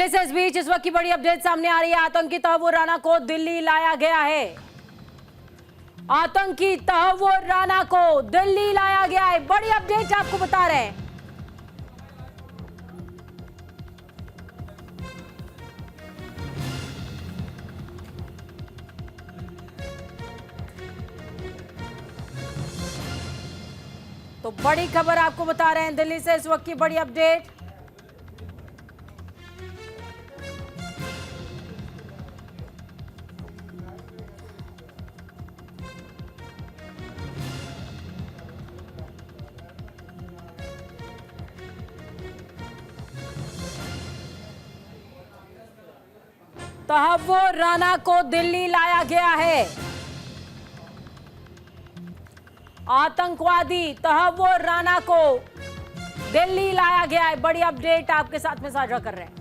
दिल्ली से इस बीच इस वक्त की बड़ी अपडेट सामने आ रही है। आतंकी तहव्वुर राना को दिल्ली लाया गया है। आतंकी तहव्वुर राना को दिल्ली लाया गया है। बड़ी अपडेट आपको बता रहे हैं। तो बड़ी खबर आपको बता रहे हैं दिल्ली से इस वक्त की बड़ी अपडेट। तहव्वुर राना को दिल्ली लाया गया है। आतंकवादी तहव्वुर राना को दिल्ली लाया गया है। बड़ी अपडेट आपके साथ में साझा कर रहे हैं।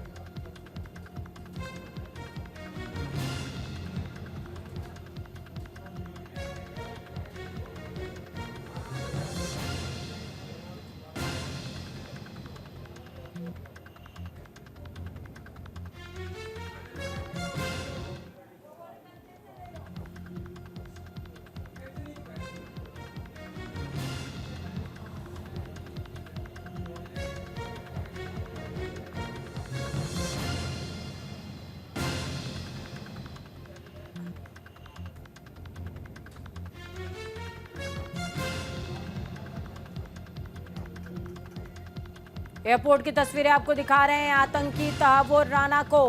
एयरपोर्ट की तस्वीरें आपको दिखा रहे हैं। आतंकी तहव्वुर राना को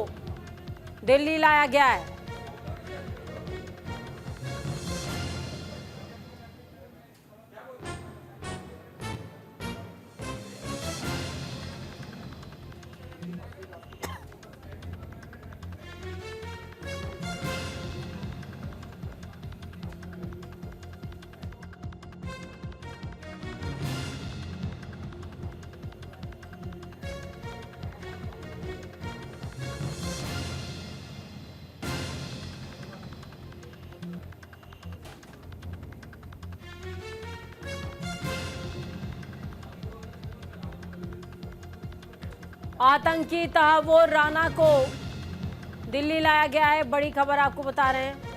दिल्ली लाया गया है। आतंकी तहव्वुर राना को दिल्ली लाया गया है। बड़ी खबर आपको बता रहे हैं।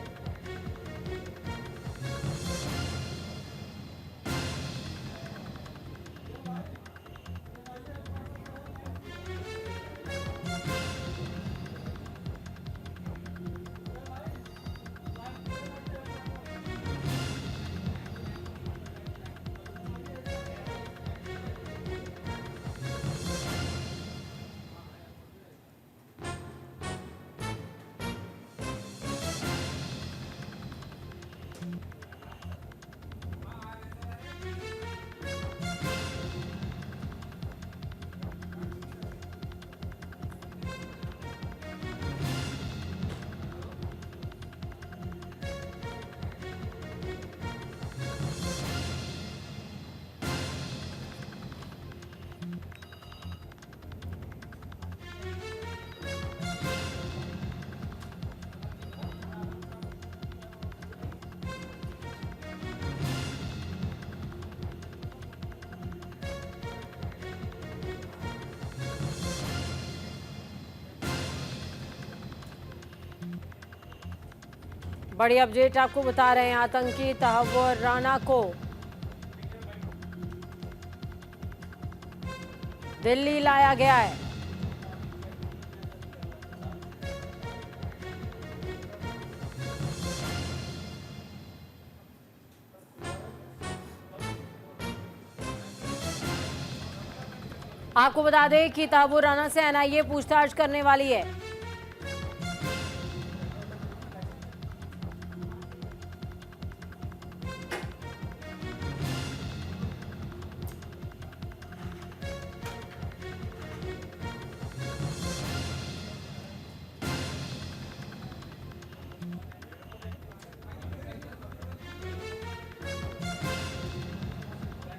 बड़ी अपडेट आपको बता रहे हैं। आतंकी तहव्वुर राना को दिल्ली लाया गया है। आपको बता दें कि तहव्वुर राना से एनआईए पूछताछ करने वाली है।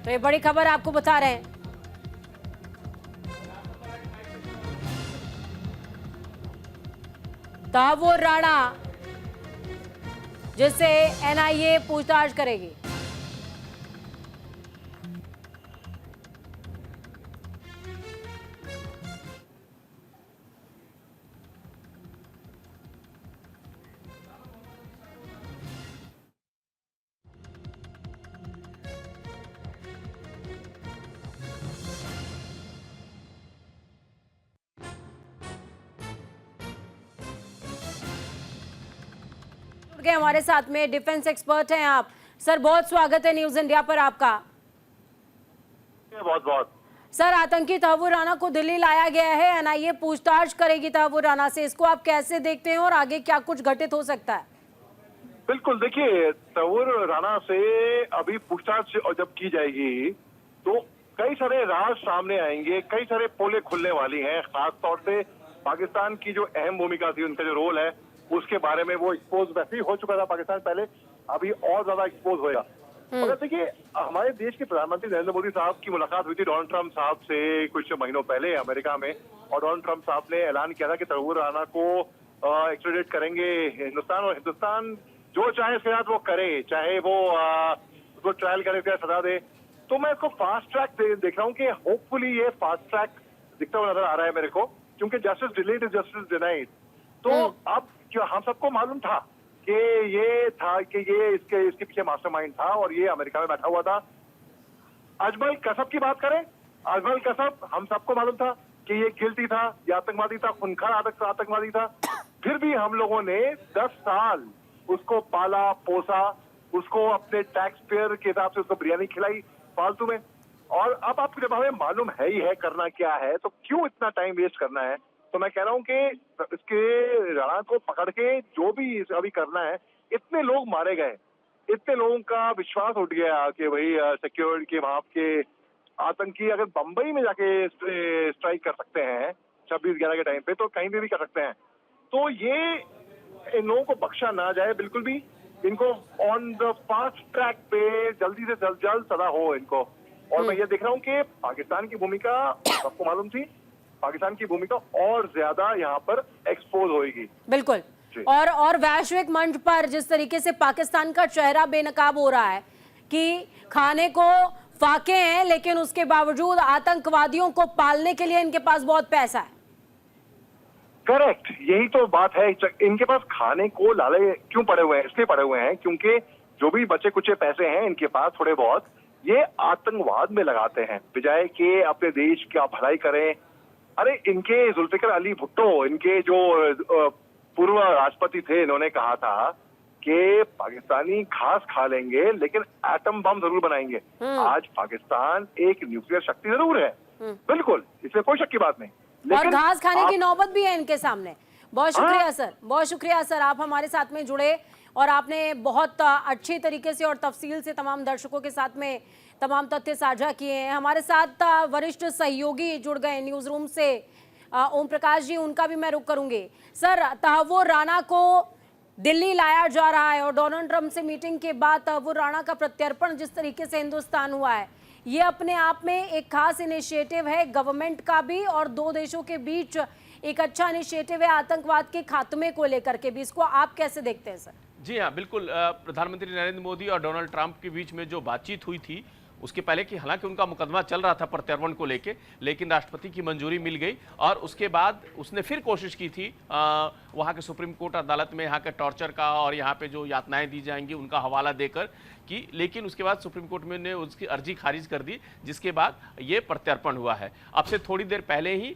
तो ये बड़ी खबर आपको बता रहे हैं। तहव्वुर राना जिससे एनआईए पूछताछ करेगी। चुके हैं हमारे साथ में, डिफेंस एक्सपर्ट हैं आप। सर बहुत स्वागत है न्यूज इंडिया पर आपका। बहुत बहुत सर, आतंकी तहव्वुर राना को दिल्ली लाया गया है, एनआईए पूछताछ करेगी तहव्वुर राना से, इसको आप कैसे देखते हैं और आगे क्या कुछ घटित हो सकता है? बिल्कुल, देखिए तहव्वुर राना से अभी पूछताछ जब की जाएगी तो कई सारे राज सामने आएंगे, कई सारे पोले खुलने वाली हैं। खास तौर से पाकिस्तान की जो अहम भूमिका थी, उनका जो रोल है, उसके बारे में वो एक्सपोज वैसे ही हो चुका था पाकिस्तान पहले, अभी और ज्यादा एक्सपोज होगा। मगर देखिए, हमारे देश के प्रधानमंत्री नरेंद्र मोदी साहब की मुलाकात हुई थी डोनाल्ड ट्रंप साहब से कुछ महीनों पहले अमेरिका में, और डोनाल्ड ट्रंप साहब ने ऐलान किया था कि तहव्वुर राना को एक्स्ट्राडिट करेंगे हिंदुस्तान, और हिंदुस्तान जो चाहे इसके साथ वो करे, चाहे वो उसको ट्रायल करे, सजा दे। तो मैं इसको फास्ट ट्रैक देख रहा हूँ कि होपफुली ये फास्ट ट्रैक दिखता हुआ नजर आ रहा है मेरे को, क्योंकि justice delayed is justice denied. तो अब जो हम सबको मालूम था कि ये इसके पीछे मास्टरमाइंड था और ये अमेरिका में बैठा हुआ था। अजमल कसब की बात करें, अजमल कसब हम सबको मालूम था कि ये गिल्टी था, ये आतंकवादी था, खूंखार आतंकवादी था। फिर भी हम लोगों ने 10 साल उसको पाला पोसा, उसको अपने टैक्स पेयर के हिसाब से उसको बिरयानी खिलाई फालतू में। और अब आपको जब हमें मालूम है ही है करना क्या है, तो क्यों इतना टाइम वेस्ट करना है? तो मैं कह रहा हूँ कि इसके राणा को पकड़ के जो भी अभी करना है, इतने लोग मारे गए, इतने लोगों का विश्वास उठ गया कि भाई सिक्योरिटी के वहां के आतंकी अगर बंबई में जाके स्ट्राइक कर सकते हैं 26/11 के टाइम पे, तो कहीं भी कर सकते हैं। तो ये इन लोगों को बख्शा ना जाए बिल्कुल भी, इनको ऑन द फास्ट ट्रैक पे जल्दी से जल्द सजा हो इनको। और मैं ये देख रहा हूँ कि पाकिस्तान की भूमिका आपको मालूम थी, पाकिस्तान की भूमिका और ज्यादा यहाँ पर एक्सपोज होगी। बिल्कुल। और वैश्विक मंच पर जिस तरीके से पाकिस्तान का चेहरा बेनकाब हो रहा है कि खाने को फाके हैं, लेकिन उसके बावजूद आतंकवादियों को पालने के लिए इनके पास बहुत पैसा है। करेक्ट, यही तो बात है। इनके पास खाने को लाले क्यों पड़े हुए हैं? इसलिए पड़े हुए हैं क्योंकि जो भी बचे कुचे पैसे हैं इनके पास थोड़े बहुत, ये आतंकवाद में लगाते हैं बजाय के अपने देश की भलाई करें। अरे इनके जुल्फिकर अली भुट्टो, इनके जो पूर्व राष्ट्रपति थे, इन्होंने कहा था कि पाकिस्तानी घास खा लेंगे लेकिन एटम बम जरूर बनाएंगे। आज पाकिस्तान एक न्यूक्लियर शक्ति जरूर है, बिल्कुल, इसमें कोई शक की बात नहीं, और घास खाने की नौबत भी है इनके सामने। बहुत शुक्रिया सर, बहुत शुक्रिया सर, आप हमारे साथ में जुड़े और आपने बहुत अच्छी तरीके से और तफसील से तमाम दर्शकों के साथ में तमाम तथ्य साझा किए हैं। हमारे साथ वरिष्ठ सहयोगी जुड़ गए न्यूज रूम से, ओम प्रकाश जी, उनका भी मैं रुख करूंगी। सर, तहव्वुर राना को दिल्ली लाया जा रहा है और डोनाल्ड ट्रंप से मीटिंग के बाद तहव्वुर राना का प्रत्यर्पण जिस तरीके से हिंदुस्तान हुआ है, ये अपने आप में एक खास इनिशिएटिव है गवर्नमेंट का भी, और दो देशों के बीच एक अच्छा इनिशिएटिव है आतंकवाद के खात्मे को लेकर के भी। इसको आप कैसे देखते हैं सर? जी हाँ, बिल्कुल। प्रधानमंत्री नरेंद्र मोदी और डोनाल्ड ट्रंप के बीच में जो बातचीत हुई थी, उसके पहले कि हालांकि उनका मुकदमा चल रहा था प्रत्यर्पण को लेके, लेकिन राष्ट्रपति की मंजूरी मिल गई और उसके बाद उसने फिर कोशिश की थी वहाँ के सुप्रीम कोर्ट अदालत में यहाँ के टॉर्चर का और यहाँ पे जो यातनाएं दी जाएंगी उनका हवाला देकर कि, लेकिन उसके बाद सुप्रीम कोर्ट में ने उसकी अर्जी खारिज कर दी, जिसके बाद ये प्रत्यर्पण हुआ है। अब से थोड़ी देर पहले ही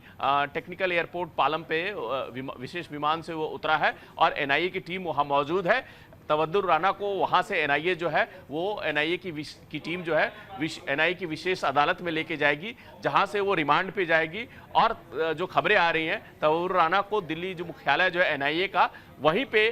टेक्निकल एयरपोर्ट पालम पे विशेष विमान से वो उतरा है और एनआईए की टीम वहाँ मौजूद है। तहव्वुर राना को वहाँ से एनआईए जो है वो एनआईए की टीम जो है एनआईए की विशेष अदालत में लेके जाएगी, जहाँ से वो रिमांड पे जाएगी। और जो खबरें आ रही हैं, तहव्वुर राना को दिल्ली जो मुख्यालय जो है एनआईए का, वहीं पे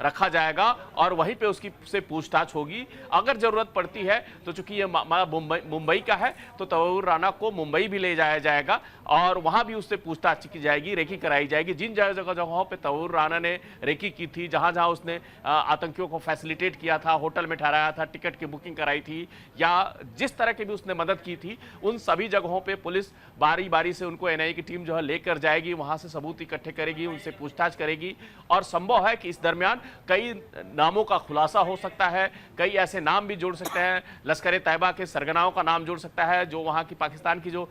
रखा जाएगा और वहीं पे उसकी से पूछताछ होगी। अगर जरूरत पड़ती है तो चूंकि ये मुंबई का है, तो तहव्वुर राना को मुंबई भी ले जाया जाएगा और वहां भी उससे पूछताछ की जाएगी, रेकी कराई जाएगी। जिन जगहों पे तहव्वुर राना ने रेकी की थी, जहां जहां उसने आतंकियों को फैसिलिटेट किया था, होटल में ठहराया था, टिकट की बुकिंग कराई थी, या जिस तरह की भी उसने मदद की थी, उन सभी जगहों पर पुलिस बारी बारी से उनको एनआईए की टीम जो है लेकर जाएगी, वहां से सबूत इकट्ठे करेगी, उनसे पूछताछ करेगी। और संभव है कि इस दरमियान कई नामों का खुलासा हो सकता है, कई ऐसे नाम भी जोड़ सकते हैं, लश्कर तैयबा के सरगनाओं का नाम जोड़ सकता है, जो वहाँ की पाकिस्तान की जो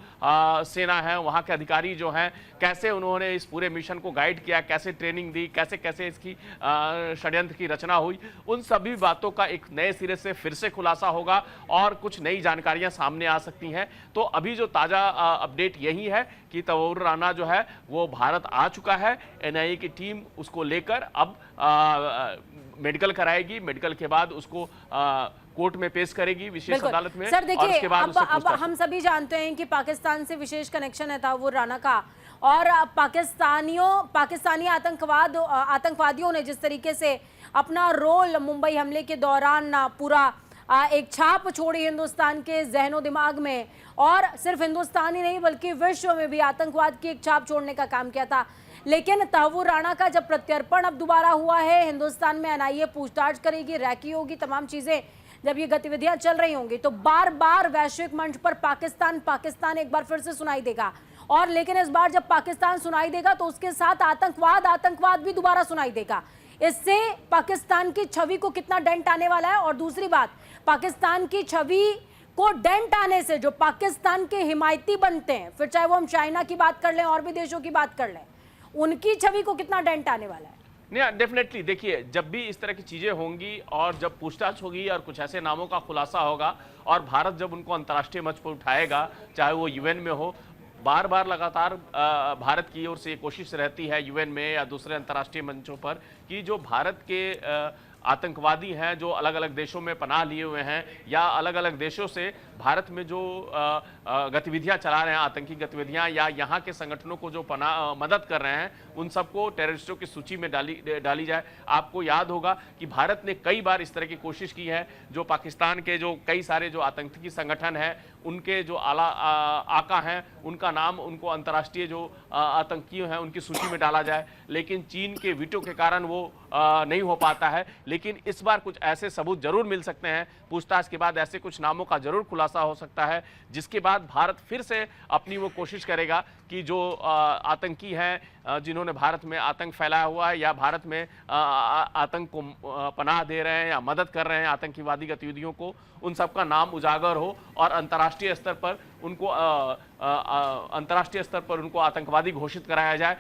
सेना है, वहाँ के अधिकारी जो हैं, कैसे उन्होंने इस पूरे मिशन को गाइड किया, कैसे ट्रेनिंग दी, कैसे कैसे इसकी षड्यंत्र की रचना हुई, उन सभी बातों का एक नए सिरे से फिर से खुलासा होगा और कुछ नई जानकारियां सामने आ सकती हैं। तो अभी जो ताज़ा अपडेट यही है कि तहव्वुर राना जो है वो भारत आ चुका है, एनआईए की टीम उसको लेकर अब मेडिकल कराएगी, मेडिकल के बाद उसको कोर्ट में पेश करेगी विशेष बिल्कुल। अदालत में। सर और देखिए, उसके बाद उससे अब पूछताछ हम सभी जानते हैं कि पाकिस्तान से विशेष कनेक्शन है तहव्वुर राना का, और पाकिस्तानी आतंकवादियों ने जिस तरीके से अपना रोल मुंबई हमले के दौरान पूरा एक छाप छोड़ी हिंदुस्तान के जहनो दिमाग में, और सिर्फ हिंदुस्तान ही नहीं बल्कि विश्व में भी आतंकवाद की एक छाप छोड़ने का काम किया था। लेकिन तहव्वुर राना का जब प्रत्यर्पण अब दोबारा हुआ है, हिंदुस्तान में एनआईए पूछताछ करेगी, रैकी होगी, तमाम चीजें जब ये गतिविधियां चल रही होंगी तो बार बार वैश्विक मंच पर पाकिस्तान एक बार फिर से सुनाई देगा। और लेकिन इस बार जब पाकिस्तान सुनाई देगा तो उसके साथ आतंकवाद भी दोबारा सुनाई देगा। इससे पाकिस्तान की छवि को कितना डेंट आने वाला है। और दूसरी बात, पाकिस्तान की छवि को डेंट आने से जो पाकिस्तान के हिमायती बनते हैं, फिर चाहे वो हम चाइना की बात कर लें और भी देशों की बात कर लें, उनकी छवि को कितना डेंट आने वाला है। नहीं, डेफिनेटली देखिए, जब भी इस तरह की चीजें होंगी और जब पूछताछ होगी और कुछ ऐसे नामों का खुलासा होगा और भारत जब उनको अंतर्राष्ट्रीय मंच पर उठाएगा, चाहे वो यूएन में हो, बार बार लगातार भारत की ओर से कोशिश रहती है यूएन में या दूसरे अंतर्राष्ट्रीय मंचों पर कि जो भारत के आतंकवादी हैं जो अलग अलग देशों में पनाह लिए हुए हैं या अलग अलग देशों से भारत में जो गतिविधियां चला रहे हैं, आतंकी गतिविधियां, या यहाँ के संगठनों को जो मदद कर रहे हैं, उन सबको टेररिस्टों की सूची में डाली जाए। आपको याद होगा कि भारत ने कई बार इस तरह की कोशिश की है, जो पाकिस्तान के जो कई सारे जो आतंकी संगठन हैं, उनके जो आका हैं, उनका नाम उनको अंतर्राष्ट्रीय जो आतंकी हैं उनकी सूची में डाला जाए, लेकिन चीन के वीटो के कारण वो नहीं हो पाता है। लेकिन इस बार कुछ ऐसे सबूत जरूर मिल सकते हैं, पूछताछ के बाद ऐसे कुछ नामों का जरूर खुलासा हो सकता है, जिसके बाद भारत फिर से अपनी वो कोशिश करेगा कि जो आतंकी हैं जिन्होंने भारत में आतंक फैलाया हुआ है या भारत में आतंक को पनाह दे रहे हैं या मदद कर रहे हैं आतंकीवादी गतिविधियों को, उन सबका नाम उजागर हो और अंतर्राष्ट्रीय स्तर पर उनको आतंकवादी घोषित कराया जाए।